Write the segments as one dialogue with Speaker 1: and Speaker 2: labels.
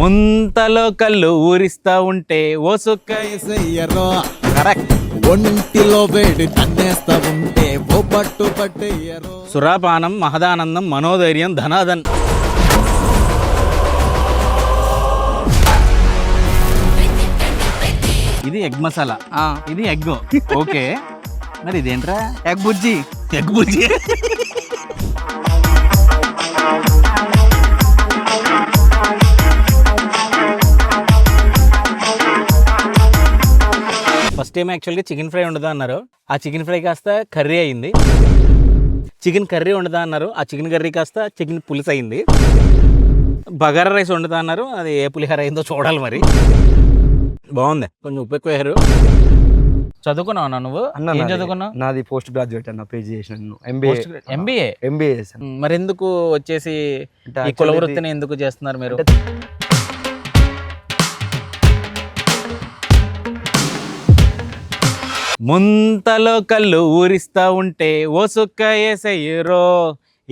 Speaker 1: ముంతలో కళ్ళు ఊరిస్తా ఉంటే ఓ సుక్క
Speaker 2: ఎసయ్యరో
Speaker 1: కరెక్ట్.
Speaker 2: ఒంటిలో వేడి తన్నేస్తా ఉంటే ఓ పట్టు పట్టయ్యరో.
Speaker 1: సురాపానం మహదానందం మనోధైర్యం ధనాదన్. ఇది ఎగ్ మసాలా, ఇది ఎగ్. ఓకే, మరి ఇదేంట్రా?
Speaker 3: ఎగ్ బుజ్జి.
Speaker 1: ఎగ్ బుజ్జి. ఫస్ట్ టైం యాక్చువల్గా చికెన్ ఫ్రై ఉండదా అన్నారు, ఆ చికెన్ ఫ్రై కాస్త కర్రీ అయింది. చికెన్ కర్రీ ఉండదా అన్నారు, ఆ చికెన్ కర్రీ కాస్త చికెన్ పులుసు అయింది. బగారా రైస్ ఉండదా అన్నారు, అది ఏ పులిహోర అయిందో చూడాలి. మరి బాగుంది, కొంచెం ఉప్పు ఎక్కువ వేశారు. చదువుకున్నావు నువ్వు? ఏం చదువుకున్నావు?
Speaker 3: నాది పోస్ట్ గ్రాడ్యుయేట్ అన్న, పీజీ చేసిన
Speaker 1: ఎంబీఏ. మరి ఎందుకు వచ్చేసి ఈ కుల వృత్తిని ఎందుకు చేస్తున్నారు మీరు? ముంతలో కళ్ళు ఊరిస్తా ఉంటే ఓ సుక్క ఏసయ్యరో.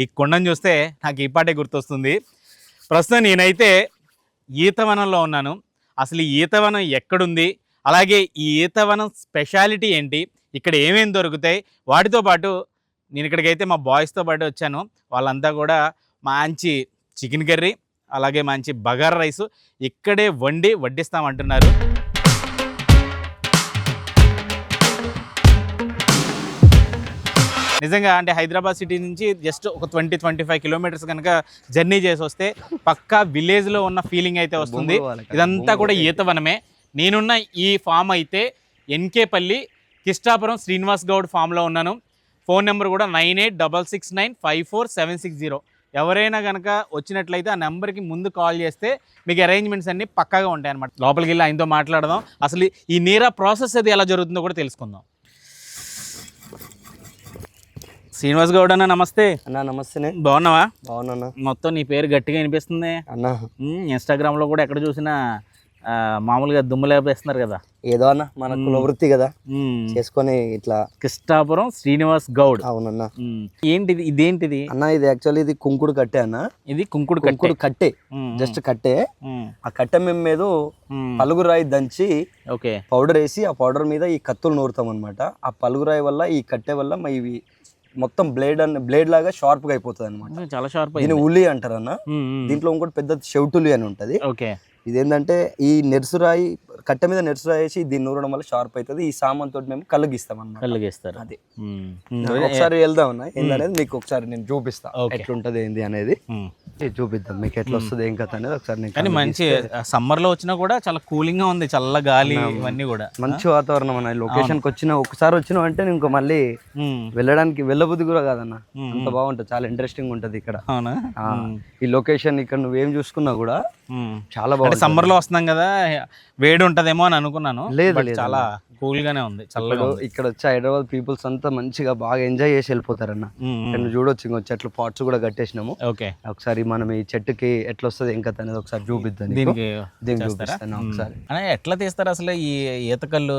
Speaker 1: ఈ కొండను చూస్తే నాకు ఈ పాటే గుర్తొస్తుంది. ప్రస్తుతం నేనైతే ఈతవనంలో ఉన్నాను. అసలు ఈ ఈతవనం ఎక్కడుంది, అలాగే ఈ ఈతవనం స్పెషాలిటీ ఏంటి, ఇక్కడ ఏమేమి దొరుకుతాయి, వాటితో పాటు నేను ఇక్కడికైతే మా బాయ్స్తో పాటు వచ్చాను. వాళ్ళంతా కూడా మంచి చికెన్ కర్రీ అలాగే మంచి బగారా రైసు ఇక్కడే వడ్డిస్తామంటున్నారు. నిజంగా అంటే హైదరాబాద్ సిటీ నుంచి జస్ట్ ఒక 20-25 కిలోమీటర్స్ కనుక జర్నీ చేసి వస్తే పక్కా విలేజ్లో ఉన్న ఫీలింగ్ అయితే వస్తుంది. ఇదంతా కూడా ఈతవనమే. నేనున్న ఈ ఫామ్ అయితే ఎన్కేపల్లి కిష్టాపురం శ్రీనివాస్ గౌడ్ ఫామ్లో ఉన్నాను. ఫోన్ నెంబర్ కూడా 9866954760. ఎవరైనా కనుక వచ్చినట్లయితే ఆ నెంబర్కి ముందు కాల్ చేస్తే మీకు అరేంజ్మెంట్స్ అన్నీ పక్కాగా ఉంటాయి అన్నమాట. లోపలికి వెళ్ళి ఆయనతో మాట్లాడదాం, అసలు ఈ నీరా ప్రాసెస్ అది ఎలా జరుగుతుందో కూడా తెలుసుకుందాం. శ్రీనివాస్ గౌడ్ అన్న, నమస్తే
Speaker 3: అన్న. నమస్తే.
Speaker 1: బాగున్నావా?
Speaker 3: బాగున్నా.
Speaker 1: మొత్తం నీ పేరు గట్టిగా వినిపిస్తుంది
Speaker 3: అన్న.
Speaker 1: ఇన్స్టాగ్రామ్లో కూడా ఎక్కడ చూసినా మామూలుగా దుమ్ము లేపేస్తున్నారు కదా.
Speaker 3: ఏదో అన్న, మన కుల వృత్తి కదా, చేసుకొని ఇట్లా.
Speaker 1: కిష్టాపురం శ్రీనివాస్ గౌడ్.
Speaker 3: అవునన్నా.
Speaker 1: ఏంటిది, ఇదేంటిది
Speaker 3: అన్న? ఇది యాక్చువల్లీ ఇది కుంకుడు కట్టే అన్న.
Speaker 1: ఇది కుంకుడు కట్టే,
Speaker 3: జస్ట్ కట్టే. ఆ కట్టె మేము మీద పలుగురాయి దంచి పౌడర్ వేసి ఆ పౌడర్ మీద ఈ కత్తులు నూరుతాం అనమాట. ఆ పలుగురాయి వల్ల ఈ కట్టె వల్ల ఇవి మొత్తం బ్లేడ్ లాగా షార్ప్ గా అయిపోతుంది అనమాట.
Speaker 1: చాలా షార్ప్.
Speaker 3: దీన్ని ఉలి అంటారు అన్న. దీంట్లో ఇంకోటి పెద్ద చెవిటులి అని ఉంటది. ఇదేంటంటే ఈ నెర్సురాయి కట్టె మీద నెర్సురాయి వేసి దీన్ని నూరడం వల్ల షార్ప్ అవుతుంది. ఈ సామాన్ తోటి మేము కళ్ళగిస్తాం అన్నమాట.
Speaker 1: కళ్ళగిస్తారు.
Speaker 3: అది ఒకసారి వెళ్దాం అన్న, ఏందనేది మీకు ఒకసారి నేను చూపిస్తా ఎట్లుంటది ఏంది అనేది. చూపిద్దాం మీకు ఎట్లా వస్తుంది ఏం కథ అనేది ఒకసారి.
Speaker 1: కానీ మంచి సమ్మర్ లో వచ్చినా కూడా చాలా కూలింగ్ గా ఉంది, చల్ల గాలి ఇవన్నీ కూడా
Speaker 3: మంచి వాతావరణం అన్న. లొకేషన్ కి వచ్చిన ఒకసారి వచ్చినావు అంటే ఇంకో మళ్ళీ వెళ్ళబుద్ధి కూడా కాదన్న, అంత బాగుంటది. చాలా ఇంట్రెస్టింగ్ ఉంటది ఇక్కడ. ఈ లొకేషన్ ఇక్కడ నువ్వేం చూసుకున్నా కూడా చాలా బాగుంది.
Speaker 1: సమ్మర్ లో వస్తున్నాం కదా, వేడి ఉంటదేమో అని అనుకున్నాను. లేదు, చాలా కూల్ గానే ఉంది, చల్లగా.
Speaker 3: ఇక్కడ వచ్చి హైదరాబాద్ పీపుల్స్ అంతా మంచిగా బాగా ఎంజాయ్ చేసి వెళ్ళిపోతారన్న. ఇక్కడ చూడొచ్చు, ఇంకో చెట్లు పాట్స్ కూడా కట్టేసినాము. ఒకసారి మనం ఈ చెట్టుకి ఎట్లా వస్తుంది ఏం కథ అనేది ఒకసారి చూపిద్దాం. దీనికి చూపిస్తాను ఒకసారి.
Speaker 1: ఎట్లా తీస్తారు అసలు ఈ ఈతకల్లు?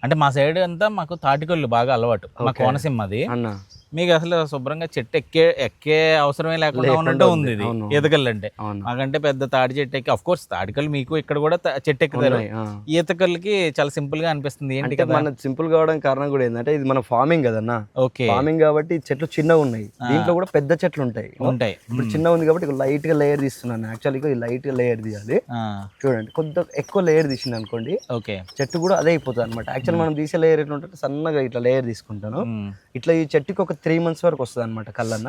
Speaker 1: అంటే మా సైడ్ అంతా మాకు తాటికల్లు బాగా అలవాటు, మా కోనసీమ అది. మీకు అసలు శుభ్రంగా చెట్టు ఎక్కే అవసరమే లేకుండా ఉన్నట్టు ఉంది ఇది ఈతకల్లు అంటే. మాకంటే పెద్ద తాడి చెట్టు ఎక్కి, అఫ్ కోర్స్ తాటికల్లు మీకు ఇక్కడ కూడా చెట్టు ఎక్కుతారు. ఈతకల్లుకి చాలా సింపుల్ గా అనిపిస్తుంది. ఏంటి కదా
Speaker 3: మన సింపుల్ కావడానికి కారణం కూడా ఏంటంటే ఇది మన ఫార్మింగ్ కదన్నా. ఫార్మింగ్ కాబట్టి చెట్లు చిన్నగా ఉన్నాయి, దీంట్లో కూడా పెద్ద చెట్లు ఉంటాయి. ఇప్పుడు చిన్న ఉంది కాబట్టి లైట్ గా లేయర్ తీస్తున్నాను. యాక్చువల్లీ లైట్ గా లేయర్ తీయాలి. చూడండి, కొద్దిగా ఎక్కువ లేయర్ తీసింది అనుకోండి, చెట్టు కూడా అదే అయిపోతుంది అనమాట. యాక్చువల్ మనం తీసే లేయర్ ఎట్లా ఉంటుంది, సన్నగా ఇట్లా లేయర్ తీసుకుంటాను. ఇట్లా ఈ చెట్టుకి ఒక 3 months వరకు వస్తుంది అనమాట కళ్ళన్న.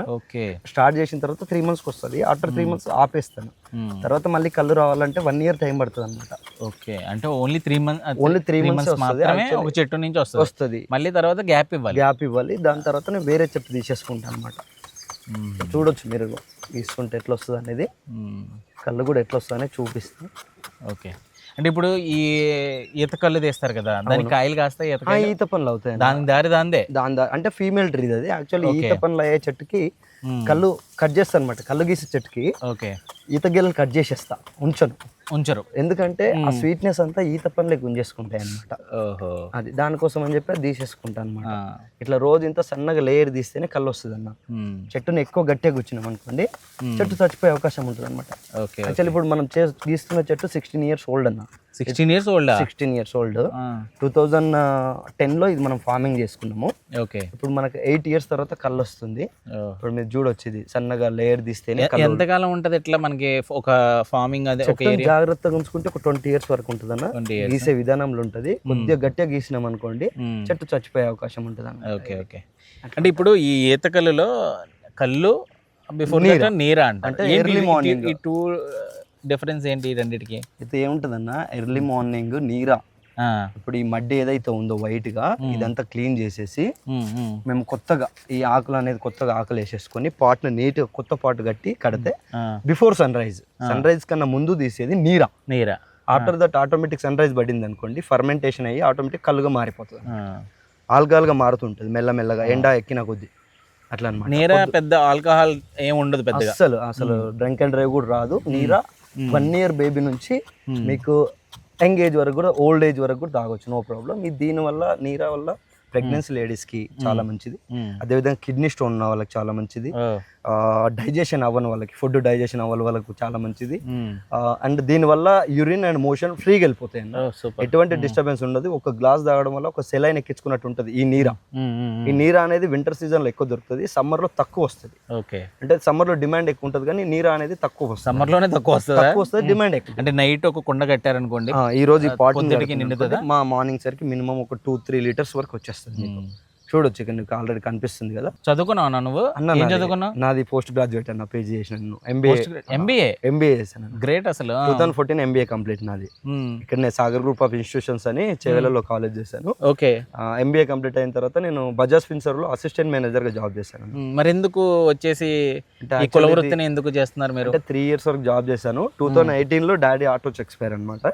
Speaker 3: స్టార్ట్ చేసిన తర్వాత 3 months వస్తుంది. After 3 months ఆపేస్తాను. తర్వాత మళ్ళీ కళ్ళు రావాలంటే 1 year టైం పడుతుంది అనమాట.
Speaker 1: అంటే ఓన్లీ 3 months
Speaker 3: మాత్రమే
Speaker 1: ఒక చెట్టు నుంచి వస్తుంది. మళ్ళీ తర్వాత గ్యాప్ ఇవ్వాలి. దాని తర్వాత నేను వేరే చెట్టు తీసేసుకుంటాను అనమాట. చూడొచ్చు మీరు తీసుకుంటే ఎట్లా వస్తుంది అనేది, కళ్ళు కూడా ఎట్లా వస్తుంది అనేది చూపిస్తాను. ఓకే, అంటే ఇప్పుడు ఈ ఈత కళ్ళు తీస్తారు కదా, దానికి కాయలు కాస్తాయి,
Speaker 3: ఈత పనులు అవుతాయి.
Speaker 1: దాని దారి దాందే
Speaker 3: అంటే ఫీమేల్ ట్రీ అది. యాక్చువల్లీ ఈత పనులు అయ్యే చెట్టుకి కళ్ళు కట్ చేస్తాను అనమాట. కళ్ళు గీసే చెట్టుకి ఈత గీలను కట్ చేసేస్తా, ఉంచను.
Speaker 1: ఉంచరు,
Speaker 3: ఎందుకంటే ఆ స్వీట్నెస్ అంతా ఈత పండ్లకి గుంజేసుకుంటాయి అనమాట.
Speaker 1: ఓహో,
Speaker 3: అది దానికోసం అని చెప్పి తీసేసుకుంటా అనమాట. ఇట్లా రోజు ఇంత సన్నగా లేయర్ తీస్తేనే కళ్ళు వస్తుంది అన్న. చెట్టుని ఎక్కువ గట్టిగా కూర్చున్నాం అనుకోండి, చెట్టు చచ్చిపోయే అవకాశం ఉంటుంది అనమాట. యాక్చువల్లీ ఇప్పుడు మనం గీస్తున్న చెట్టు 16 years old అన్న.
Speaker 1: 16 years old?
Speaker 3: 16 years old. 2010లో ఇది మనం ఫార్మింగ్ చేసుకున్నాము.
Speaker 1: ఓకే,
Speaker 3: ఇప్పుడు మనకు 8 years తర్వాత కళ్ళు వస్తుంది. ఇప్పుడు మీరు చూడొచ్చింది సన్నగా లేయర్ తీస్తేనే.
Speaker 1: ఎంతకాలం ఉంటది ఇట్లా మనకి ఒక ఫార్మింగ్? అదే
Speaker 3: జాగ్రత్తగా ఉంచుకుంటే ఒక 20 years వరకు ఉంటుంది అన్న. గీసే విధానంలో ఉంటుంది. కొద్దిగా గట్టిగా గీసినాం అనుకోండి చెట్టు చచ్చిపోయే అవకాశం ఉంటుంది అన్న.
Speaker 1: Okay okay. అంటే ఇప్పుడు ఈ ఈత కల్లులో కళ్ళు బిఫోర్ నీరా అంటే ఎర్లీ మార్నింగ్, ఈ టూ డిఫరెన్స్ ఏంటి రెండిటికి?
Speaker 3: అయితే ఏముంటదన్న, ఎర్లీ మార్నింగ్ నీరా, ఇప్పుడు ఈ మడ్డి ఏదైతే ఉందో వైట్ గా ఇదంతా క్లీన్ చేసేసి మేము కొత్తగా ఈ ఆకులు అనేది కొత్తగా ఆకులు వేసేసుకొని పాట్ ని నీట్ గా కొత్త పాట్ కట్టి కడితే బిఫోర్ సన్ రైజ్ కన్నా ముందు తీసేది నీరా. After that automatic sun rise పడింది అనుకోండి, ఫర్మెంటేషన్ అయ్యి ఆటోమేటిక్ కల్లుగా మారిపోతుంది, ఆల్కహాల్గా మారుతుంటుంది మెల్లమెల్లగా ఎండ ఎక్కిన కొద్దీ. అట్లా అనమాట.
Speaker 1: నీరా పెద్ద ఆల్కహాల్ ఏం ఉండదు పెద్దగా,
Speaker 3: అసలు డ్రంక్ అండ్ డ్రైవ్ కూడా రాదు. నీరా 1 year బేబీ నుంచి మీకు యంగ్ ఏజ్ వరకు కూడా, ఓల్డ్ ఏజ్ వరకు కూడా తాగొచ్చు, నో ప్రాబ్లం. ఇది దీనివల్ల నీరా వల్ల ప్రెగ్నెన్సీ లేడీస్కి చాలా మంచిది. అదేవిధంగా కిడ్నీ స్టోన్ ఉన్న వాళ్ళకి చాలా మంచిది, డైజెషన్ అవ్వని వాళ్ళకి, ఫుడ్ డైజెషన్ అవ్వని వాళ్ళకు చాలా మంచిది. అండ్ దీనివల్ల యూరిన్ అండ్ మోషన్ ఫ్రీగా వెళ్ళిపోతాయి, ఎటువంటి డిస్టర్బెన్స్ ఉండదు. ఒక గ్లాస్ తాగడం వల్ల ఒక సెలైన్ ఎక్కించుకున్నట్టు ఉంటుంది ఈ నీరా. ఈ నీరా అనేది వింటర్ సీజన్లో ఎక్కువ దొరుకుతుంది, సమ్మర్లో తక్కువ వస్తుంది. అంటే సమ్మర్లో డిమాండ్ ఎక్కువ ఉంటుంది కానీ నీరా అనేది తక్కువ వస్తుంది.
Speaker 1: సమ్మర్లోనే తక్కువ వస్తుంది, డిమాండ్ ఎక్కువ. అంటే నైట్ ఒక కుండ కట్టారనుకోండి,
Speaker 3: ఈ రోజు ఈ పాట్ నిండుతుంది, మా మార్నింగ్ సరికి మినిమం ఒక 2-3 liters వరకు వచ్చేస్తుంది. చూడొచ్చు ఇక్కడ నీకు ఆల్రెడీ కనిపిస్తుంది కదా.
Speaker 1: చదువుకున్నావు నువ్వు? చదువుకున్నావు?
Speaker 3: నాది పోస్ట్ గ్రాడ్యుయేట్ అన్న, పేజీ చేసిన ఎంబీఏ చేశాను.
Speaker 1: గ్రేట్. అసలు
Speaker 3: 2014 ఎంబీఏ కంప్లీట్ నాది. ఇక్కడ సాగర్ గ్రూప్ ఆఫ్ ఇన్స్టిట్యూషన్స్ అని చేవెలలో కాలేజ్ చేశాను.
Speaker 1: ఓకే.
Speaker 3: ఎంబీఏ కంప్లీట్ అయిన తర్వాత నేను బజాజ్ ఫిన్సర్వ్ లో అసిస్టెంట్ మేనేజర్ గా జాబ్ చేశాను.
Speaker 1: మరి ఎందుకు వచ్చేసి కుల వృత్తిని ఎందుకు చేస్తున్నారు మీరు?
Speaker 3: అంటే 3 years వరకు జాబ్ చేశాను. 2018లో డాడీ ఆటో ఎక్స్పైర్ అనమాట.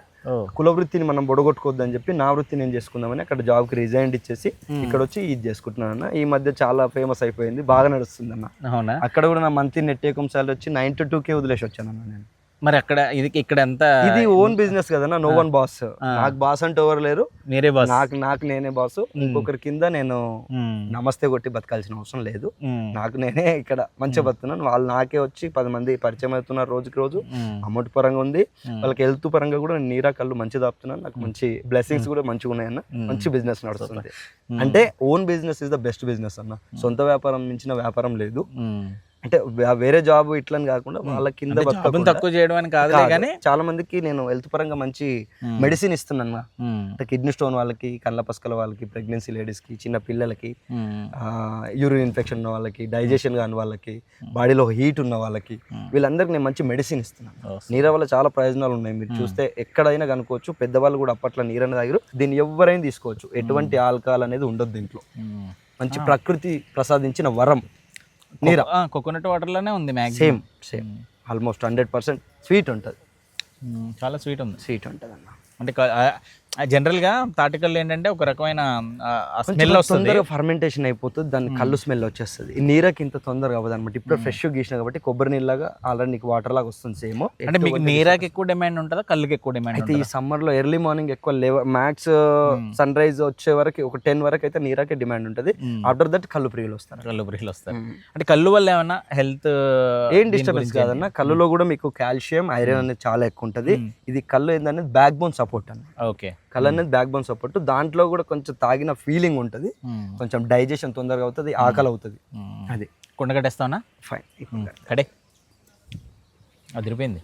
Speaker 3: కుల వృత్తిని మనం బొడగొట్టుకోవద్దని చెప్పి నా వృత్తిని ఏం చేసుకుందామని అక్కడ జాబ్ కి రిజైన్ ఇచ్చేసి ఇక్కడ వచ్చి ఇది చేసుకుంటున్నాను అన్న. ఈ మధ్య చాలా ఫేమస్ అయిపోయింది, బాగా నడుస్తుంది అన్న. అక్కడ కూడా నా monthly net take home salary వచ్చి 9 to 2K వదిలేసి వచ్చాను అన్న నేను.
Speaker 1: మరి అక్కడ ఇక్కడ ఎంత?
Speaker 3: ఇది ఓన్ బిజినెస్ కదన్నా, నో వన్ బాస్. నాకు బాస్ అంటే ఎవరు లేరు,
Speaker 1: మీరే బాస్.
Speaker 3: నాకు నేనే బాస్. ఇంకొకరి కింద నేను నమస్తే కొట్టి బతకాల్సిన అవసరం లేదు. నాకు నేనే ఇక్కడ మంచిగా బతున్నాను. వాళ్ళు నాకే వచ్చి 10 మంది పరిచయం అవుతున్నారు రోజుకి రోజు. అమౌంట్ పరంగా ఉంది, వాళ్ళకి హెల్త్ పరంగా కూడా నేను నీరా కళ్ళు మంచి దాపుతున్నాను. నాకు మంచి బ్లెస్సింగ్స్ కూడా మంచిగా ఉన్నాయన్న. మంచి బిజినెస్ నడుస్తుంది. అంటే own business is the best business అన్న. సొంత వ్యాపారం మించిన వ్యాపారం లేదు. అంటే వేరే జాబ్ ఇట్లని కాకుండా వాళ్ళ కింద
Speaker 1: తక్కువ చేయడం అని కాదు, కానీ
Speaker 3: చాలా మందికి నేను హెల్త్ పరంగా మంచి మెడిసిన్ ఇస్తున్నాను. అంటే కిడ్నీ స్టోన్ వాళ్ళకి, కళ్ళ పసకల వాళ్ళకి, ప్రెగ్నెన్సీ లేడీస్ కి, చిన్న పిల్లలకి, యూరిన్ ఇన్ఫెక్షన్ ఉన్న వాళ్ళకి, డైజెషన్ కాని వాళ్ళకి, బాడీలో హీట్ ఉన్న వాళ్ళకి, వీళ్ళందరికీ నేను మంచి మెడిసిన్ ఇస్తున్నాను. నీర వల్ల చాలా ప్రయోజనాలు ఉన్నాయి. మీరు చూస్తే ఎక్కడైనా కనుకోవచ్చు. పెద్దవాళ్ళు కూడా అప్పట్లో నీరని తాగిరు. దీన్ని ఎవరైనా తీసుకోవచ్చు, ఎటువంటి ఆల్కహాల్ అనేది ఉండదు దీంట్లో. మంచి ప్రకృతి ప్రసాదించిన వరం నీరా.
Speaker 1: కోకోనట్ వాటర్ లోనే ఉంది
Speaker 3: సేమ్ ఆల్మోస్ట్ 100% స్వీట్ ఉంటుంది.
Speaker 1: చాలా స్వీట్
Speaker 3: ఉంటుంది అన్న.
Speaker 1: అంటే జనరల్గా తాటికల్లు ఏంటంటే ఒక రకమైన స్మెల్ వస్తుంది,
Speaker 3: తొందరగా ఫర్మెంటేషన్ అయిపోతుంది, దాని కళ్ళు స్మెల్ వచ్చేస్తుంది. ఈ నీరకి ఇంత తొందరగా అవ్వదు అనమాట. ఇప్పుడు ఫ్రెష్ గీసిన కాబట్టి కొబ్బరి నీళ్ళగా ఆల్రెడీ నీకు వాటర్ లాగా వస్తుంది సేమ్.
Speaker 1: అంటే మీకు నీరాకి ఎక్కువ డిమాండ్ ఉంటుందా, కళ్ళుకి ఎక్కువ డిమాండ్?
Speaker 3: అయితే ఈ సమ్మర్ లో ఎర్లీ మార్నింగ్ ఎక్కువ మ్యాక్స్ సన్ రైజ్ వచ్చే వరకు ఒక 10 వరకు అయితే నీరాకే డిమాండ్ ఉంటుంది. ఆఫ్టర్ దట్ కళ్ళు ప్రియులు వస్తారు. అంటే కళ్ళు వల్ల ఏమన్నా హెల్త్ ఏం డిస్టర్బెన్స్ కాదన్న. కళ్ళులో కూడా మీకు కాల్షియం, ఐరన్ అనేది చాలా ఎక్కువ ఉంటుంది. ఇది కళ్ళు ఏంటనేది బ్యాక్ బోన్ సపోర్ట్ అన్న.
Speaker 1: ఓకే,
Speaker 3: కళ్ళు అనేది బ్యాక్ బోన్ సపోర్ట్. దాంట్లో కూడా కొంచెం తాగిన ఫీలింగ్ ఉంటుంది, కొంచెం డైజెషన్ తొందరగా అవుతుంది, ఆకలి అవుతుంది. అది
Speaker 1: కుండ కట్టేస్తావునా?
Speaker 3: ఫైన్
Speaker 1: కడే, అదిరిపోయింది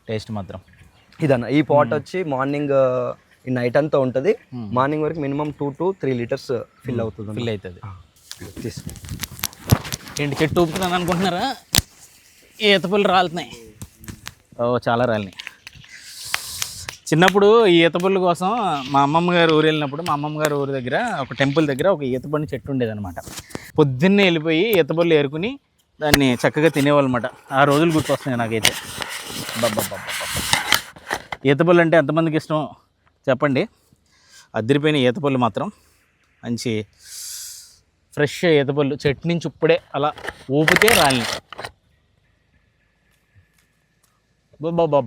Speaker 1: టేస్ట్ మాత్రం.
Speaker 3: ఇదన్న ఈ పాట్ వచ్చి మార్నింగ్ ఈ నైట్ అంతా ఉంటుంది. మార్నింగ్ వరకు మినిమం 2 to 3 liters ఫిల్ అవుతుంది.
Speaker 1: తీసుకో. ఏంటి చెట్టు ఊపుతున్నాను అనుకుంటున్నారా? ఈత పుల్లు రాలుతున్నాయి. చాలా రాలినాయి. చిన్నప్పుడు ఈ ఈతపళ్ళు కోసం మా అమ్మమ్మ గారు ఊరు వెళ్ళినప్పుడు, మా అమ్మమ్మ గారు ఊరి దగ్గర ఒక టెంపుల్ దగ్గర ఒక ఈతపండు చెట్టు ఉండేదన్నమాట. పొద్దున్నే వెళ్ళిపోయి ఈతపళ్ళు ఏరుకుని దాన్ని చక్కగా తినేవాళ్ళు అనమాట. ఆ రోజులు గుర్తొస్తున్నాయి నాకైతే. బాబా, ఈతపళ్ళు అంటే ఎంతమందికి ఇష్టం చెప్పండి. అదిరిపోయిన ఈతపళ్ళు మాత్రం మంచి ఫ్రెష్ ఈతపళ్ళు చెట్టు నుంచి ఇప్పుడే అలా ఊపితే రాలినాయి. బాబా,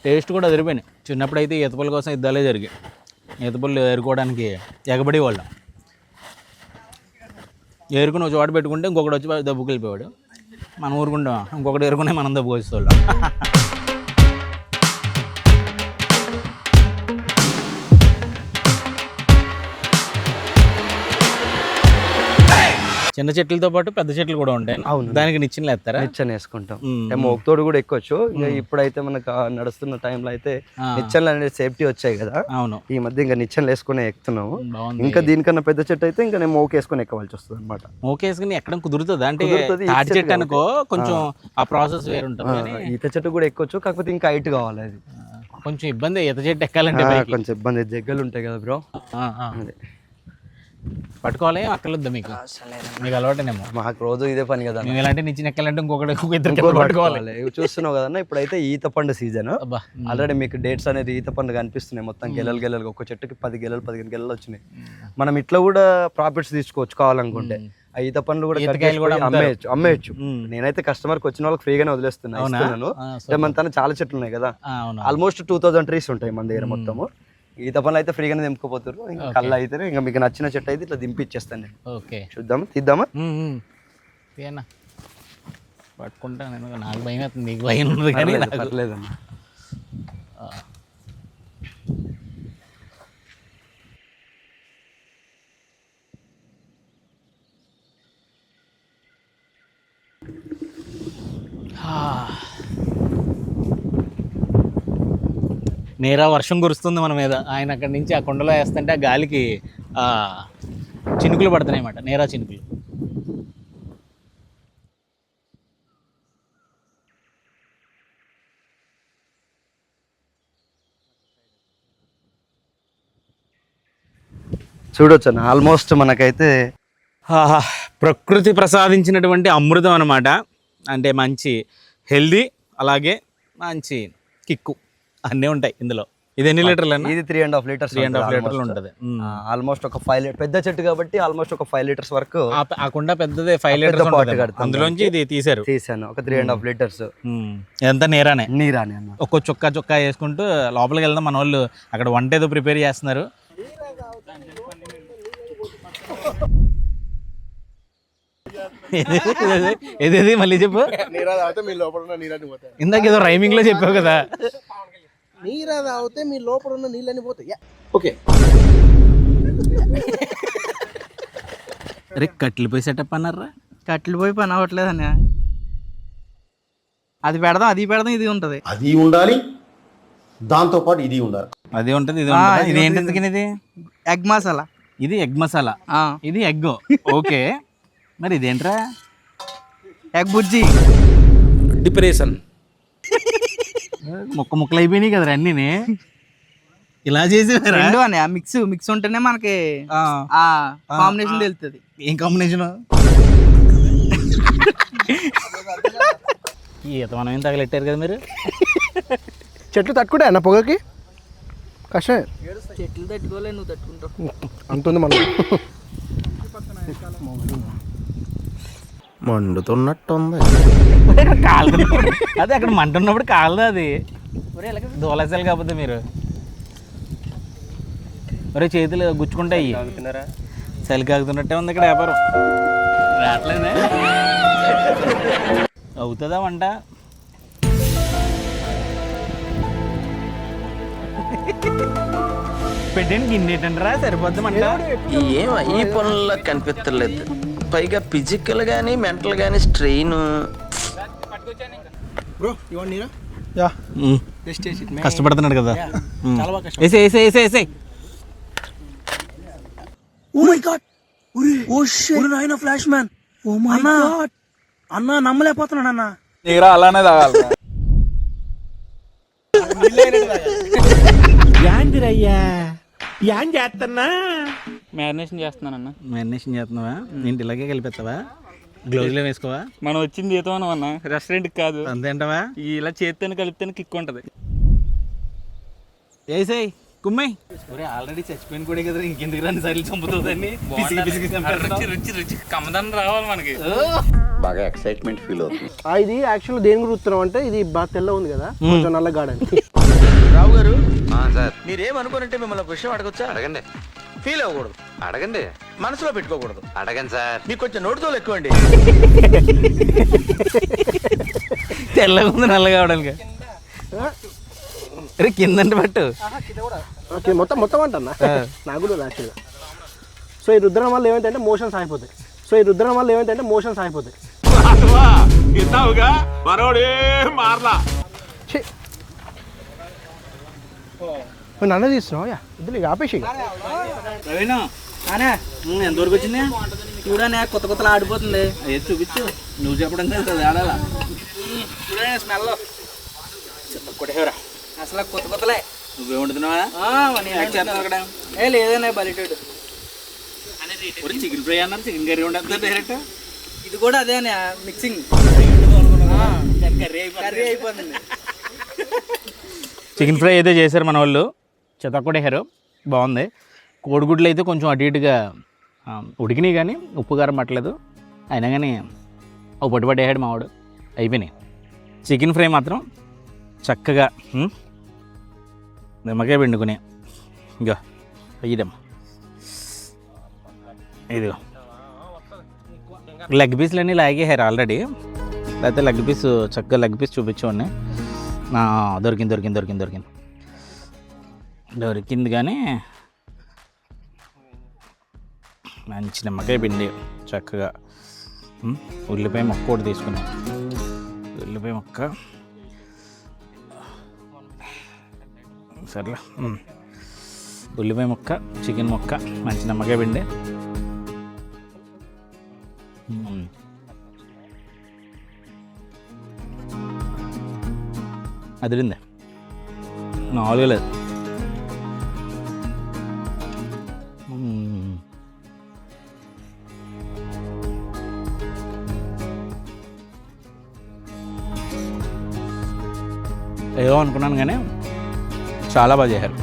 Speaker 1: టేస్ట్ కూడా అదిరిపోయినాయి. చిన్నప్పుడు అయితే ఈతపళ్ళ కోసం యుద్ధాలే జరిగాయి. ఈతపళ్ళు ఏరుకోవడానికి ఎగబడి వాళ్ళం. ఏరుకుని ఒక చోట పెట్టుకుంటే ఇంకొకటి వచ్చి దెబ్బకి వెళ్ళిపోయాడు. మనం ఊరుకుంటాం, ఇంకొకటి ఏరుకునే మనం దెబ్బ వచ్చేవాళ్ళం. చిన్న చెట్లతో పాటు పెద్ద చెట్లు కూడా ఉంటాయి.
Speaker 3: అవును,
Speaker 1: దానికి నిచ్చెనలు వేస్తారా?
Speaker 3: నిచ్చెన వేసుకుంటాం. మోగుతోడు కూడా ఎక్కొచ్చు. ఇప్పుడైతే మనకు నడుస్తున్న టైంలో అయితే నిచ్చెనలు అనేది సేఫ్టీ వచ్చాయి కదా.
Speaker 1: అవును,
Speaker 3: ఈ మధ్య ఇంకా నిచ్చెనలు వేసుకుని ఎక్కుతున్నాము. ఇంకా దీనికన్నా పెద్ద చెట్టు అయితే ఇంకా నేను మోక వేసుకొని ఎక్కవలసి వస్తుంది అనమాట.
Speaker 1: మోక వేసుకుని ఎక్కడం కుదురుతుంది అంటే తాటి చెట్టు అనుకో కొంచెం ఆ ప్రాసెస్ వేరు ఉంటుంది.
Speaker 3: ఈత చెట్టు కూడా ఎక్కొచ్చు, కాకపోతే ఇంకా హైట్ కావాలి. అది
Speaker 1: కొంచెం ఇబ్బంది ఈత చెట్టు ఎక్కాలంటే.
Speaker 3: కొంచెం ఇబ్బంది, జగ్గలు ఉంటాయి కదా బ్రో.
Speaker 1: పట్టుకోవాలి అక్కర్లేద్దా మీకు? మీకు అలవాటేనేమో.
Speaker 3: మాకు రోజు ఇదే పని కదా.
Speaker 1: మేము ఎలాంటి నిచ్చెన ఎక్కాలంటే ఇద్దరు పట్టుకోవాలి.
Speaker 3: చూస్తున్నావు కదన్నా, ఇప్పుడైతే ఈత పండు సీజన్. ఆల్రెడీ మీకు డేట్స్ అనేది ఈత పండు కనిపిస్తున్నాయి. మొత్తం గెలలు ఒక చెట్టుకి 10 గెలలు 15 గెలలు వచ్చినాయి. మనం ఇట్లా కూడా ప్రాఫిట్స్ తీసుకోవచ్చు కావాలనుకుంటే. ఆ ఈత పండ్లు కూడా అమ్మేయచ్చు. నేనైతే కస్టమర్కి వచ్చిన వాళ్ళకి ఫ్రీగానే వదిలేస్తున్నాను. మన తన చాలా చెట్లు ఉన్నాయి కదా, ఆల్మోస్ట్ 2000 ట్రీస్ ఉంటాయి మన దగ్గర మొత్తము. ఈత పనులు అయితే ఫ్రీగానే దింపుకోపోతారు. ఇంకా కళ్ళు అయితే ఇంకా మీకు నచ్చిన చెట్టు అయితే ఇట్లా దింపిచ్చేస్తాను నేను. ఓకే, చూద్దామా, తీద్దామా?
Speaker 1: పట్టుకుంటా నేను. నాకు భయం అవుతుంది, నీకు భయం ఉంది కానీ
Speaker 3: పర్లేదమ్మా.
Speaker 1: నేరా వర్షం కురుస్తుంది మన మీద. ఆయన అక్కడి నుంచి ఆ కొండలో వేస్తుంటే ఆ గాలికి చినుకులు పడుతున్నాయి అన్నమాట, నేరా చినుకులు.
Speaker 3: చూడొచ్చు ఆల్మోస్ట్ మనకైతే
Speaker 1: ప్రకృతి ప్రసాదించినటువంటి అమృతం అన్నమాట. అంటే మంచి హెల్దీ, అలాగే మంచి కిక్కు అన్నీ ఉంటాయి ఇందులో. ఇది ఎన్ని లీటర్లు అన్న?
Speaker 3: ఇది 3.5 లీటర్స్.
Speaker 1: 3.5 లీటర్లు ఉంటుంది.
Speaker 3: ఆల్మోస్ట్ ఒక 5 లీటర్ పెద్ద చెట్టు కాబట్టి ఆల్మోస్ట్ ఒక 5 లీటర్స్ వరకు.
Speaker 1: ఆ కుండ పెద్దదే, 5 లీటర్స్. అందులోంచి ఇది తీసాను
Speaker 3: ఒక 3.5 లీటర్స్.
Speaker 1: ఎంత నీరానే
Speaker 3: అన్న.
Speaker 1: ఒక్కో చుక్క వేసుకుంటూ లోపలికి వెళ్దాం. మన వాళ్ళు అక్కడ వంట ఏదో ప్రిపేర్ చేస్తున్నారు. ఏదేది మళ్ళీ చెప్పు. ఇందాక ఏదో రైమింగ్ లో చెప్పావు కదా.
Speaker 4: నీరా తాగితే మీ లోపల ఉన్న నీళ్ళని పోతాయి. ఓకే,
Speaker 1: అరే కట్టెలు పోయి సెటప్ అన్నారా?
Speaker 4: కట్టెలు పోయి పని అవ్వట్లేదు అన్న. అది పెడదాం ఇది ఉంటది.
Speaker 5: అది ఉండాలి, దాంతో పాటు ఇది ఉండాలి.
Speaker 1: అది ఉంటది, ఇది ఉంటది. ఇది ఏంటి ఎందుకని? ఇది
Speaker 4: ఎగ్ మసాలా.
Speaker 1: ఇది ఎగ్ మసాలా, ఇది ఎగ్. ఓకే, మరి ఇదేంట్రా?
Speaker 4: ఎగ్ బుజ్జి.
Speaker 1: డిప్రెషన్. ముక్కలు అయిపోయినాయి కదరా అన్నీ. ఇలా చేసి
Speaker 4: మిక్స్ ఉంటేనే మనకి కాంబినేషన్ తెలుస్తుంది.
Speaker 1: ఏం కాంబినేషన్? ఈత మనం ఏం తగలెట్టారు కదా మీరు.
Speaker 4: చెట్లు తట్టుకుంటా అన్న పొగకి. కష్టమే, చెట్లు తట్టుకోలే, నువ్వు తట్టుకుంటావు అంటుంది మనం.
Speaker 5: మండుతున్నట్టుంది.
Speaker 1: కాలుతున్నప్పుడు అదే అక్కడ మంట ఉన్నప్పుడు కాలదు అది. దోలసాలు కాకపోతే మీరు ఒరే చేతులు గుచ్చుకుంటాయి. చలి కాగుతున్నట్టే ఉంది ఇక్కడ వ్యాపారం. రావట్లేదే. అవుతుందా వంట? పెట్టండి గిన్నెటండి సరిపోద్దామంట.
Speaker 6: ఏం ఈ పనుల్లో కనిపించలేదు. పైగా ఫిజికల్ గానీ మెంటల్ గానీ స్ట్రెయిన్.
Speaker 1: కష్టపడుతున్నాడు కదా. వేసే
Speaker 4: ఫ్లాష్ మ్యాన్. అన్నా నమ్మలేకపోతున్నాడు అన్న.
Speaker 1: అలానే తాగాలి.
Speaker 7: మ్యారినేషన్ చేస్తున్నానన్న.
Speaker 1: మ్యారినేషన్ చేస్తున్నావా? ఏంటి ఇలాగే కలిపేస్తావా? గ్లౌజ్లో వేసుకోవా?
Speaker 7: మనం వచ్చింది ఈత అన్న, రెస్టారెంట్కి కాదు.
Speaker 1: అంతేంటవా?
Speaker 7: ఇలా చేత్తోనే కలిపితేనే కిక్ ఉంటుంది.
Speaker 1: వేసాయి కుమ్మై. ఆల్రెడీ చచ్చిపోయిన కూడా కదా, ఇంకెందుకు రాని సర్లు చంపుతుందని రుచి కమ్మదాన్ని రావాలి మనకి.
Speaker 5: బాగా ఎక్సైట్మెంట్ ఫీల్ అవుతుంది.
Speaker 4: ఇది యాక్చువల్ దేని గురించి అంటే ఇది బాగా తెల్ల ఉంది కదా, కొంచెం నల్లగాడని.
Speaker 6: రావు గారు
Speaker 5: సార్
Speaker 6: మీరేమనుకోనంటే మిమ్మల్ని ఒక విషయం అడగొచ్చా?
Speaker 5: అడగండి
Speaker 6: ఫీల్ అవ్వకూడదు,
Speaker 5: అడగండి
Speaker 6: మనసులో పెట్టుకోకూడదు.
Speaker 5: అడగండి సార్.
Speaker 6: మీకు కొంచెం నోటితో ఎక్కువండి.
Speaker 1: తెల్లగా ఉంది నల్లగా అవడానికి. అరే కిందంటే పట్టు.
Speaker 4: ఓకే, మొత్తం అంటన్నా నాకు కూడా యాక్చువల్గా. సో ఈ రుద్రం వల్ల ఏమైందంటే మోషన్స్ ఆగిపోతాయి. ఛీ. నువ్వు నన్ను తీస్తున్నావు ఇద్దరు ఇక ఆపేసి ఇక.
Speaker 1: ఎంతవరకు వచ్చింది
Speaker 7: చూడనే కొత్త కొత్తలు ఆడిపోతుంది.
Speaker 1: ఏది చూపించు, నువ్వు చెప్పడం కదా ఆడాలా.
Speaker 7: చూడనే స్మెల్ కొట్టేవరా అసలు కొత్త కొత్తలే.
Speaker 1: నువ్వే వండుతున్నావా?
Speaker 7: లేదనే బలిటాడు.
Speaker 1: చికెన్ ఫ్రై అన్నారు, చికెన్ కర్రీ ఉండదు డైరెక్ట్.
Speaker 7: ఇది కూడా అదే మిక్సింగ్ కర్రీ అయిపోతుంది.
Speaker 1: చికెన్ ఫ్రై అయితే చేశారు మన వాళ్ళు, చెతకొట్టేశారు, బాగుంది. కోడిగుడ్లు అయితే కొంచెం అటు ఇటుగా ఉడికినాయి కానీ ఉప్పు కారం పట్టలేదు. అయినా కానీ ఓ పొట్టు పట్టేసాడు మావాడు, అయిపోయినాయి. చికెన్ ఫ్రై మాత్రం చక్కగా నిమ్మకాయ పిండుకుని ఇంకా వేయడం. ఇదిగో లెగ్ పీస్లు అన్నీ లాగేసారు ఆల్రెడీ. లేకపోతే చక్కగా లెగ్ పీస్ చూపించండి. దొరికింది కానీ మంచి నిమ్మకాయ పిండి చక్కగా. ఉల్లిపాయ ముక్క కూడా తీసుకున్నాం. ఉల్లిపాయ ముక్క సర్లే. ఉల్లిపాయ ముక్క, చికెన్ ముక్క, మంచి నిమ్మకాయ పిండి. అదిరింది, మామూలుగా లేదు. ఏదో అనుకున్నాను కానీ చాలా బాగా చేశారు.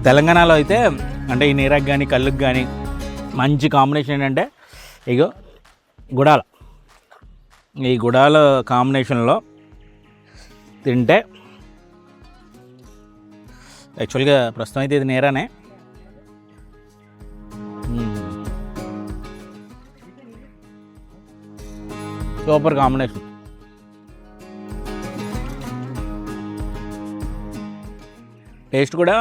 Speaker 1: తెలంగాణలో అయితే అంటే ఈ నీరకు కానీ కళ్ళుకి కానీ మంచి కాంబినేషన్ ఏంటంటే ఇగో గుడాల. ఈ గుడాల కాంబినేషన్లో తింటే యాక్చువల్గా ప్రస్తుతం అయితే ఇది నేరానే. Super combination. టేస్ట్ కూడా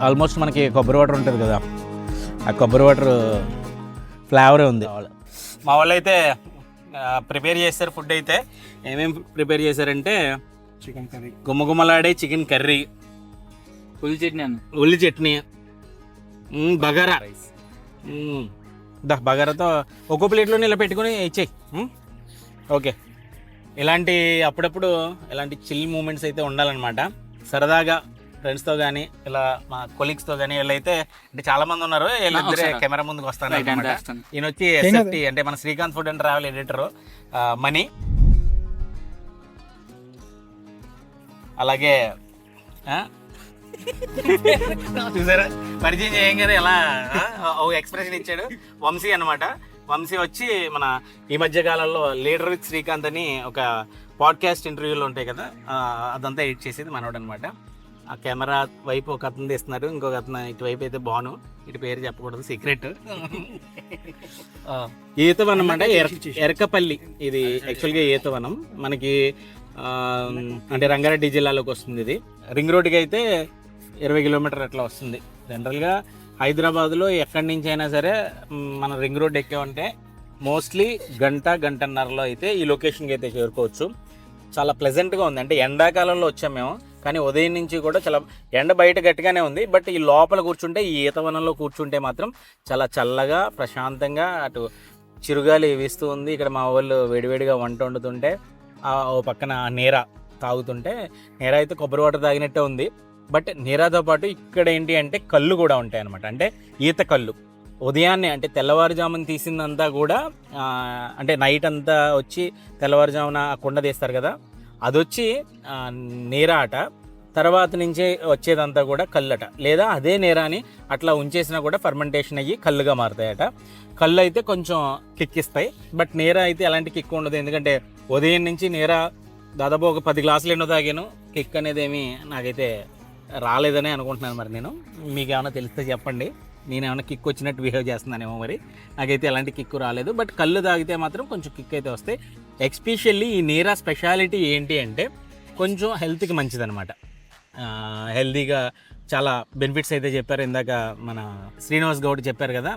Speaker 1: ఆల్మోస్ట్ మనకి కొబ్బరి వాటర్ ఉంటుంది కదా, ఆ కొబ్బరి వాటర్ ఫ్లేవరే ఉంది. మా వాళ్ళు అయితే ప్రిపేర్ చేస్తారు ఫుడ్. అయితే ఏమేమి ప్రిపేర్ చేశారంటే
Speaker 4: చికెన్ కర్రీ,
Speaker 1: గుమ్మగుమ్మలాడే చికెన్ కర్రీ, ఉల్లి చట్నీ, బగారా. బగారాతో ఒక్కో ప్లేట్లోనే ఇలా పెట్టుకుని ఇచ్చేయి. ఓకే, ఇలాంటి అప్పుడప్పుడు ఇలాంటి చిల్ మూమెంట్స్ అయితే ఉండాలన్నమాట. సరదాగా ఫ్రెండ్స్తో కానీ ఇలా మా కొలీగ్స్తో కానీ వీళ్ళైతే అంటే చాలా మంది ఉన్నారు. వీళ్ళిద్దరే కెమెరా ముందుకు వస్తాను. ఈయన వచ్చి ఎస్ఎఫ్టీ అంటే మన Srikanth food and travel editor money. అలాగే చూసారా పరిచయం చేయంగానే ఎలా ఎక్స్ప్రెషన్ ఇచ్చాడు. వంశీ అనమాట. వంశీ వచ్చి మన ఈ మధ్య కాలంలో లీడర్ విత్ శ్రీకాంత్ అని ఒక పాడ్కాస్ట్ ఇంటర్వ్యూలు ఉంటాయి కదా, అదంతా ఎడిట్ చేసేది మనోడు అనమాట. ఆ కెమెరా వైపు ఒక అతను తీస్తున్నారు, ఇంకొక అతను ఇటువైపు అయితే బాను, ఇటు పేరు చెప్పకూడదు, సీక్రెట్. ఈతవనం అనమాట, ఎరకపల్లి. ఇది యాక్చువల్గా ఈతవనం మనకి అంటే రంగారెడ్డి జిల్లాలోకి వస్తుంది. ఇది రింగ్ రోడ్డుకి అయితే 20 కిలోమీటర్ అట్లా వస్తుంది. జనరల్గా హైదరాబాద్లో ఎక్కడి నుంచి అయినా సరే మన రింగ్ రోడ్ ఎక్కామంటే మోస్ట్లీ గంటన్నరలో అయితే ఈ లొకేషన్కి అయితే చేరుకోవచ్చు. చాలా ప్లెజెంట్గా ఉంది. అంటే ఎండాకాలంలో వచ్చాం మేము, కానీ ఉదయం నుంచి కూడా చాలా ఎండ బయట గట్టిగానే ఉంది. బట్ ఈ లోపల కూర్చుంటే, ఈ ఈతవనంలో కూర్చుంటే మాత్రం చాలా చల్లగా ప్రశాంతంగా అటు చిరుగాలి వీస్తూ ఉంది. ఇక్కడ మా వాళ్ళు వేడివేడిగా వంట వండుతుంటే ఓ పక్కన నీరా తాగుతుంటే, నీరా అయితే కొబ్బరి వాటర్ తాగినట్టే ఉంది. బట్ నీరాతో పాటు ఇక్కడ ఏంటి అంటే కళ్ళు కూడా ఉంటాయి అన్నమాట. అంటే ఈత కళ్ళు ఉదయాన్నే అంటే తెల్లవారుజామున తీసిందంతా కూడా అంటే నైట్ అంతా వచ్చి తెల్లవారుజామున కుండ తీస్తారు కదా, అది వచ్చి నీరా ఆట. తర్వాత నుంచే వచ్చేదంతా కూడా కళ్ళట, లేదా అదే నేరాని అట్లా ఉంచేసినా కూడా ఫర్మెంటేషన్ అయ్యి కళ్ళుగా మారుతాయట. కళ్ళు అయితే కొంచెం కిక్ ఇస్తాయి, బట్ నేర అయితే ఎలాంటి కిక్ ఉండదు. ఎందుకంటే ఉదయం నుంచి నేర దాదాపు ఒక 10 గ్లాసులు ఎన్నో తాగాను. కిక్ అనేది ఏమీ నాకైతే రాలేదని అనుకుంటున్నాను. మరి నేను మీకు ఏమైనా తెలిస్తే చెప్పండి, నేను ఏమైనా కిక్ వచ్చినట్టు బిహేవ్ చేస్తున్నానేమో. మరి నాకైతే ఎలాంటి కిక్ రాలేదు, బట్ కళ్ళు తాగితే మాత్రం కొంచెం కిక్ అయితే వస్తాయి. ఎస్పెషల్లీ ఈ నీరా స్పెషాలిటీ ఏంటి అంటే కొంచెం హెల్త్కి మంచిదన్నమాట. హెల్తీగా చాలా బెనిఫిట్స్ అయితే చెప్పారు. ఇందాక మన శ్రీనివాస్ గౌడ్ చెప్పారు కదా,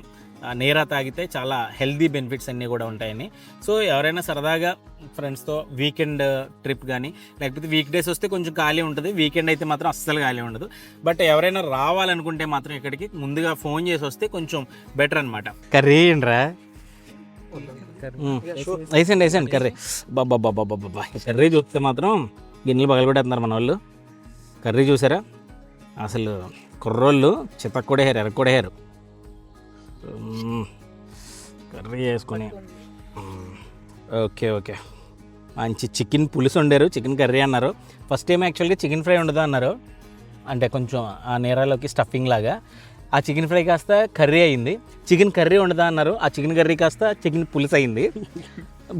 Speaker 1: నీరా తాగితే చాలా హెల్తీ బెనిఫిట్స్ అన్నీ కూడా ఉంటాయని. సో ఎవరైనా సరదాగా ఫ్రెండ్స్తో వీకెండ్ ట్రిప్ కానీ, లేకపోతే వీక్ డేస్ వస్తే కొంచెం ఖాళీ ఉంటుంది, వీకెండ్ అయితే మాత్రం అస్సలు ఖాళీ ఉండదు. బట్ ఎవరైనా రావాలనుకుంటే మాత్రం ఇక్కడికి ముందుగా ఫోన్ చేసి వస్తే కొంచెం బెటర్ అనమాట. కర్రీ ఏంట్రా వేసండి కర్రీ. బాబా కర్రీ చూస్తే మాత్రం గిన్నెలు పగలగొట్టేస్తున్నారు మన వాళ్ళు. కర్రీ చూసారా, అసలు కుర్రోళ్ళు చితక్కొడేహారు, ఎరక్కొడేహారు. కర్రీ వేసుకొని ఓకే మంచి చికెన్ పులుసు వండారు, చికెన్ కర్రీ అన్నారు. ఫస్ట్ టైం యాక్చువల్గా చికెన్ ఫ్రై ఉండదు అన్నారు, అంటే కొంచెం ఆ నేరాలోకి స్టఫింగ్ లాగా. ఆ చికెన్ ఫ్రై కాస్త కర్రీ అయింది. చికెన్ కర్రీ వండుతా అన్నారు, ఆ చికెన్ కర్రీ కాస్త చికెన్ పులుసు అయింది.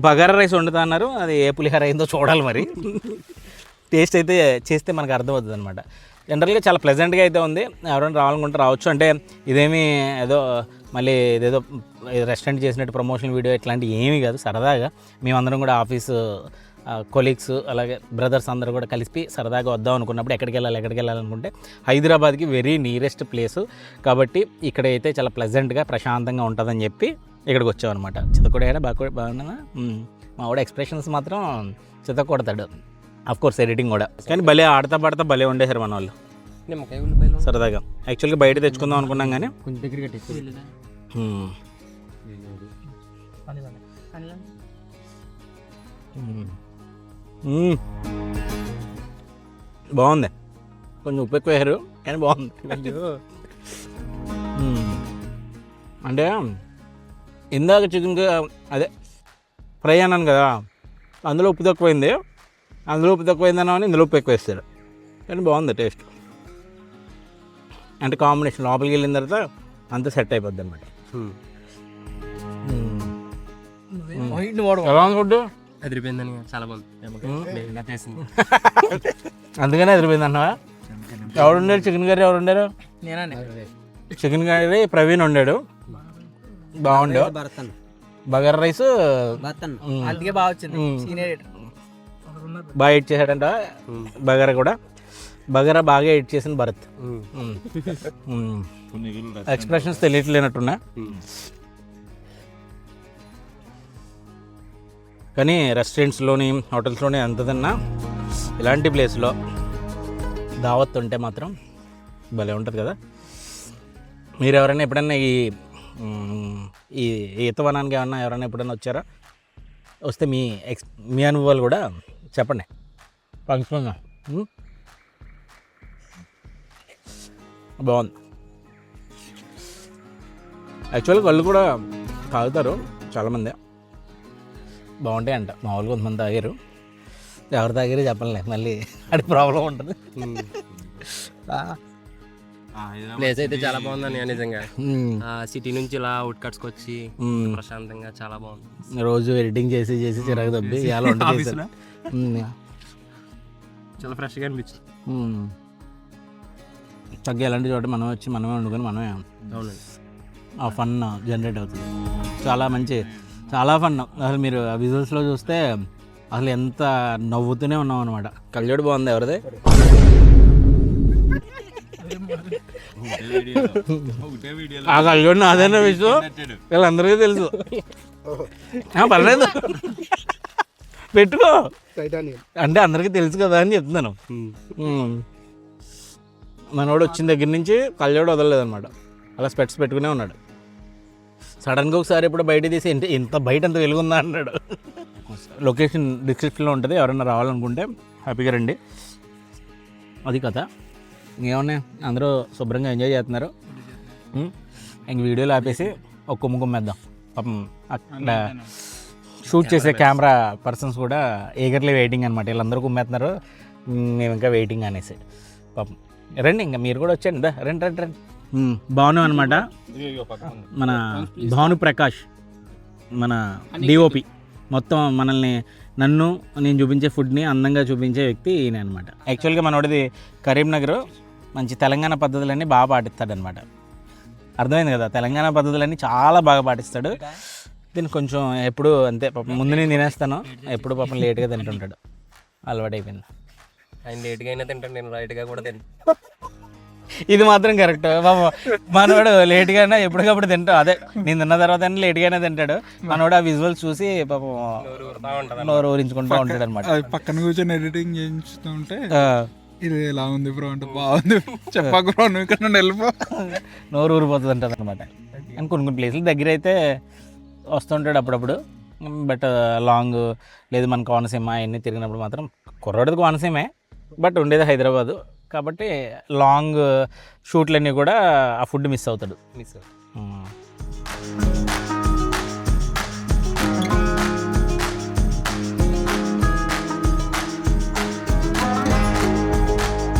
Speaker 1: బగారా రైస్ వండుతా అన్నారు, అది ఏ పులిహోర అయిందో చూడాలి మరి. టేస్ట్ అయితే చేస్తే మనకు అర్థమవుతుంది అనమాట. జనరల్గా చాలా ప్లెజెంట్గా అయితే ఉంది. ఎవరైనా రావాలనుకుంటే రావచ్చు. అంటే ఇదేమీ ఏదో మళ్ళీ ఇదేదో రెస్టారెంట్ చేసినట్టు ప్రమోషన్ వీడియో ఇట్లాంటివి ఏమీ కాదు. సరదాగా మేమందరం కూడా ఆఫీసు కొలీగ్స్ అలాగే బ్రదర్స్ అందరూ కూడా కలిసి సరదాగా వద్దాం అనుకున్నప్పుడు ఎక్కడికి వెళ్ళాలనుకుంటే హైదరాబాద్కి వెరీ నియరెస్ట్ ప్లేసు కాబట్టి ఇక్కడైతే చాలా ప్లెజెంట్గా ప్రశాంతంగా ఉంటుందని చెప్పి ఇక్కడికి వచ్చామన్నమాట. చితకొడేడా బాగున్నా మా వాడు ఎక్స్ప్రెషన్స్ మాత్రం చితకొడతాడు. కోర్స్ ఎడిటింగ్ కూడా, కానీ భలే ఆడతా పాడతా భలే ఉండేసారు మన వాళ్ళు సరదాగా. యాక్చువల్గా బయట తెచ్చుకుందాం అనుకున్నాం కానీ బాగుంది. కొంచెం ఉప్పు ఎక్కువ వేసారు కానీ బాగుంది. అంటే ఇందాక చికెన్ అదే ఫ్రై అన్నాను కదా, అందులో ఉప్పు తక్కువైంది, అందులో ఉప్పు తక్కువైందన్నా ఇందులో ఉప్పు ఎక్కువ వేస్తాడు, కానీ బాగుంది టేస్ట్. అంటే కాంబినేషన్ లోపలికి వెళ్ళిన తర్వాత అంతా సెట్ అయిపోద్ది అనమాట. ఎలా ఉంది ఫుడ్?
Speaker 8: ఎదిరిపోయిందని చాలా బాగుంది.
Speaker 1: అందుకనే ఎదిరిపోయింది అన్నవా? ఎవరు వండారు చికెన్ కర్రీ? ఎవరు వండారు? చికెన్ కర్రీ ప్రవీణ్ వండాడు, బాగుండు. బగారా రైస్ బాగా ఎడ్ చేశాడంట. బగారా కూడా బాగా ఎడ్ చేసిన భరత్. ఎక్స్ప్రెషన్స్ తెలియట్లేనట్టున్నా, కానీ రెస్టారెంట్స్లోని హోటల్స్లోని ఎంత తిన్నా ఇలాంటి ప్లేస్లో దావత్ ఉంటే మాత్రం భలే ఉంటుంది కదా. మీరు ఎవరైనా ఎప్పుడైనా ఈ ఈతవనానికి ఎవరైనా ఎప్పుడైనా వచ్చారా? వస్తే మీ అనుభవాలు కూడా చెప్పండి పంచుకుందాం. బాగుంది. యాక్చువల్గా వాళ్ళు కూడా తాగుతారు చాలామంది, బాగుంటాయి అంట. మామూలుగా కొంతమంది తాగారు, ఎవరు తాగారు చెప్పలే, మళ్ళీ అది ప్రాబ్లం ఉంటుంది.
Speaker 8: ప్లేస్ అయితే చాలా బాగుందని నిజంగా. సిటీ నుంచి ఇలా అవుట్కట్స్కి వచ్చి ప్రశాంతంగా చాలా బాగుంది.
Speaker 1: రోజు ఎడిటింగ్ చేసి చిరాకు తప్పి ఇలా ఉంటుంది,
Speaker 8: చాలా ఫ్రెష్గా అనిపించింది.
Speaker 1: తగ్గ ఎలాంటి చోట మనమే వచ్చి మనమే వండుకొని మనమే ఆ ఫన్ జనరేట్ అవుతుంది. చాలా ఫన్. అసలు మీరు ఆ విజువల్స్లో చూస్తే అసలు ఎంత నవ్వుతూనే ఉన్నాం అనమాట. కళ్ళజోడు బాగుంది ఎవరిదే? ఆ కళ్ళజోడు నాదైనా విషయం వీళ్ళందరికీ తెలుసు. పర్లేదు పెట్టుకో, అంటే అందరికీ తెలుసు కదా అని చెప్తున్నాను. మనోడు వచ్చిన దగ్గర నుంచి కళ్ళజోడు వదలలేదన్నమాట, అలా స్పెట్స్ పెట్టుకునే ఉన్నాడు. సడన్గా ఒకసారి ఇప్పుడు బయట తీసి ఇంత బయట అంత వెలుగుందా అన్నాడు. లొకేషన్ డిస్క్రిప్షన్లో ఉంటుంది, ఎవరైనా రావాలనుకుంటే హ్యాపీగా రండి. అది కథ. ఇంకేమన్నా అందరూ శుభ్రంగా ఎంజాయ్ చేస్తున్నారు. ఇంక వీడియోలు ఆపేసి ఒక కుమ్మేద్దాం. పాపం అక్కడ షూట్ చేసే కెమెరా పర్సన్స్ కూడా ఈగర్లీ వెయిటింగ్ అనమాట. వీళ్ళందరూ కుమ్మేస్తున్నారు, మేము ఇంకా వెయిటింగ్ అనేసి. పాపం. రండి ఇంకా మీరు కూడా వచ్చండి, దా రండి రండి రండి. భాను అనమాట, మన భాను ప్రకాష్, మన డిఓపి. మొత్తం మనల్ని నేను చూపించే ఫుడ్ని అందంగా చూపించే వ్యక్తి ఈయన అనమాట. యాక్చువల్గా మనోడిది కరీంనగర్, మంచి తెలంగాణ పద్ధతులన్నీ బాగా పాటిస్తాడనమాట. అర్థమైంది కదా, తెలంగాణ పద్ధతులన్నీ చాలా బాగా పాటిస్తాడు. దీన్ని కొంచెం ఎప్పుడు అంతే పాపం, ముందు నేను తినేస్తాను, ఎప్పుడు పాపం లేట్గా తింటుంటాడు, అలవాటు అయిపోయింది.
Speaker 8: ఆయన లేట్గా అయినా తింటాను, నేను రైట్గా కూడా తింటాను.
Speaker 1: ఇది మాత్రం కరెక్ట్ బాబు. మనవాడు లేట్గా అయినా ఎప్పటికప్పుడు తింటాడు, అదే నేను తిన్న తర్వాత అయినా లేట్గా అయినా తింటాడు. మనవాడు ఆ విజువల్స్ చూసి పాపం నోరు ఊరించుకుంటూ ఉంటాడు అనమాట.
Speaker 9: పక్కన కూర్చొని ఎడిటింగ్ చేయించుతూ ఉంటే ఇది ఎలా ఉంది బ్రో అంటే బాగుంది చెప్పాక బ్రో నువ్వు ఇక్కడ నుండి వెళ్ళిపో,
Speaker 1: నోరు ఊరిపోతుంది అంటుంది అనమాట. అండ్ కొన్ని ప్లేసులు దగ్గర అయితే వస్తుంటాడు అప్పుడప్పుడు. బట్ లాంగ్ లేదు మన కోనసీమ అవన్నీ తిరిగినప్పుడు మాత్రం, కుర్రాడిది కోనసీమే బట్ ఉండేది హైదరాబాదు కాబట్టి లాంగ్ షూట్లన్నీ కూడా ఆ ఫుడ్ మిస్ అవుతాడు.